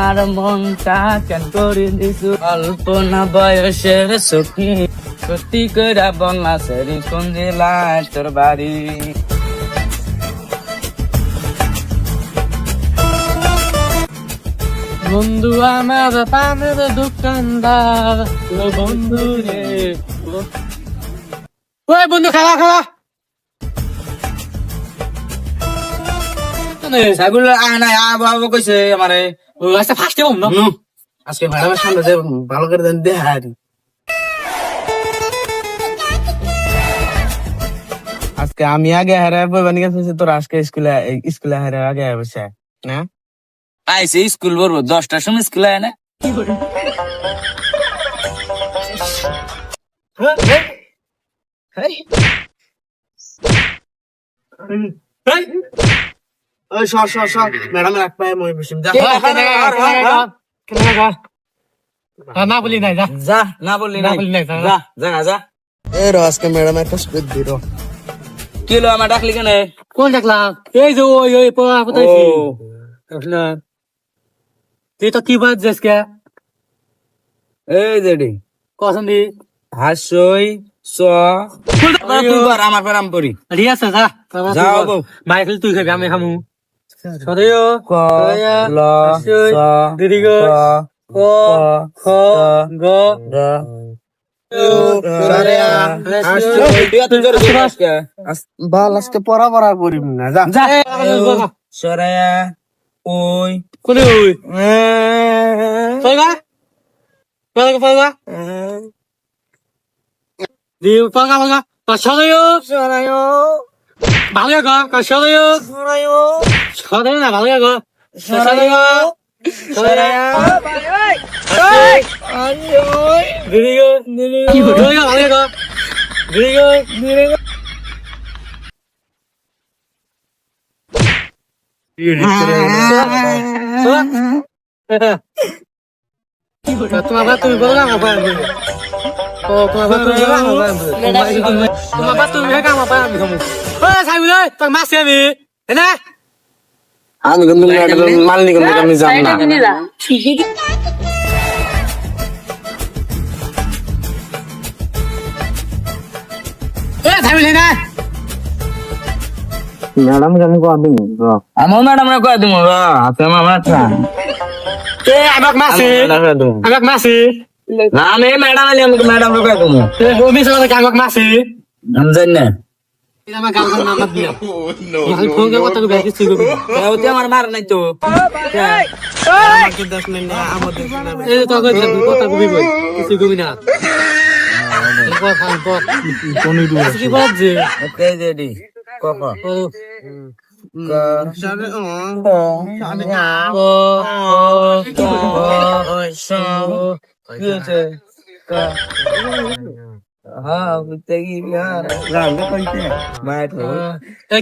আমার মনটা কেন করে দিছু অল্প না বয়সের সখী সত্যি করে বলনা সেরি কোন জেলায় তোর বাড়ি বন্ধু আমার পানের দোকানদার ও বন্ধু রে ওই বন্ধু খাওয়া খাওয়া ছাগল আনা আবু কইছে আমারে আজকে ফার্স্টে বম না আজকে ম্যাডামের সামনে যে ভালো করে দেন দে হারি আজকে আমি আগে হারাই বইবানি গেছে তোর আজকে স্কুলে হারাই আগে বসে না আইসে স্কুল বলবো 10টার সময় স্কুলে আয় না ম্যাডাম এক পায়ে মই বসিম যা না বলি নাই যা না বলি নাই যা যা যা এ রো আজকে ম্যাডাম একটা স্পিড দিরো কি হলো আমার ডাকলি কেন কোন ডাকলাম এই যে ওই পড়া কোথায়ছি তুই তো কি বাদ যাসকে এই যেডি কসম দি হাসই স তুই কর আমার পরাম পরি ঠিক আছে যা যাও মাইকেল তুই খাবি আমি খামু সদয় ক ল স দিদি গ ক খ গ গ বাল আজকে পড়া পড়া করিম না যা সরায়া ওই কোনে ওই পাগা পাগা দিও পাগা পাগা সদয় সরায় ভালো গা সদয় সরায় সদয় না ভালো গা সরায় সরায়া দিদি গো দিদি গো ভালো গা দিদি গো দিদি গো তোমার বাবা তুমি বলো না আমার ও তোমার বাবা তুমি বলো তোমার বাবা তুমি হে কাম আপা আমি খামু ও সাইবুল তোর মাছ আমি না আমি কিন্তু মালনি কিন্তু আমি জান না এ সাইবুল না ম্যাডাম আমি কো দিমু আমার ম্যাডাম রে কো দিমু আপনি আমার মাথা এ আমাক মাসি আমাক মাসি না আমি ম্যাডাম আলি আমাকে ম্যাডাম রে কো দিমু এ ওমি সাথে আমাক মাসি আমি জানি না এটা আমার গাল নাম দিয়া আমি ফোন করে কথা কই কিছু কই ওতে আমার মার নাই তো আমাকে 10 মিনিট আমাদের এই তো কই কথা কই বই কিছু কই না কোন দু কি বাজে ওকে জেডি কোকো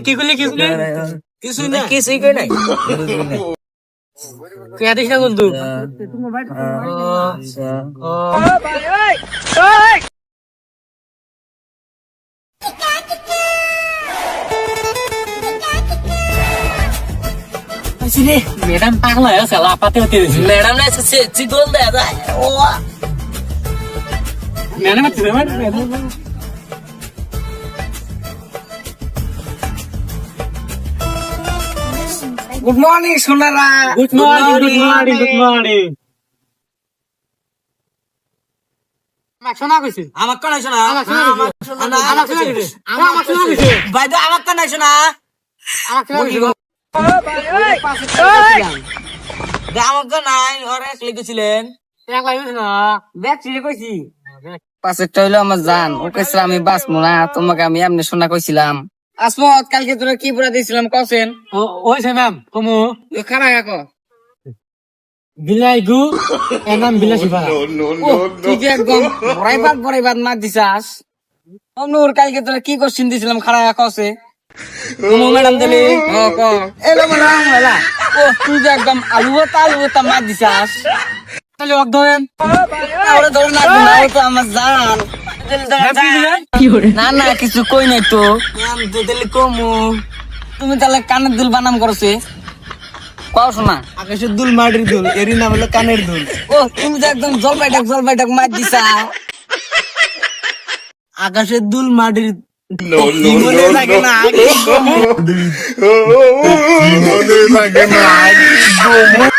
কি করলি কিছুই নাই দিস না বন্ধু ম্যাডাম পাগলা আছে লাপাতে হতে ম্যাডাম না চিকন দেয়া যায় ও ম্যাডাম গুড মর্নিং সোনারা গুড মর্নিং শোনা কইছি আমার কোন শোনা আমার ভাই তো আমার কোন শোনা আমাকে নাই ওরা লিখেছিলেন পাঁচেরটা হইলো আমার জান ও কইছিল আমি বাঁচবো না তোমাকে আমি এমনি শোনা কইছিলাম আসমত কালকে তোরা কি পুরা দিয়েছিলাম কছেন ওইছে ম্যাম কমু খারাপ রাখো বিলাই গু এর নাম বিলাসী পাড়া তুই যে একদম বড়াইবাদ মার দিছাস অনুর কালকে তোরা কি কোশ্চেন দিয়েছিলাম খারাপ কছে ম্যাডাম দিলি এলো ম্যাডাম হেলা ও তুই যে একদম আলু ভর্তা মার দিছাস তাহলে অক ধরেন ওরা ধরে না তো আমার জান না না কিছু কই নাই তো দিলি কমু তুমি তাহলে কানের দুল বানাম করছে কও শোনা। আকাশের দুল মাটির দুল, এরই নাম হলো কানের দুল। ও তুমি তো একদম জলপাইটাক মার দিছা। আকাশের দুল মাটির কি মনে থাকে না মনে থাকে না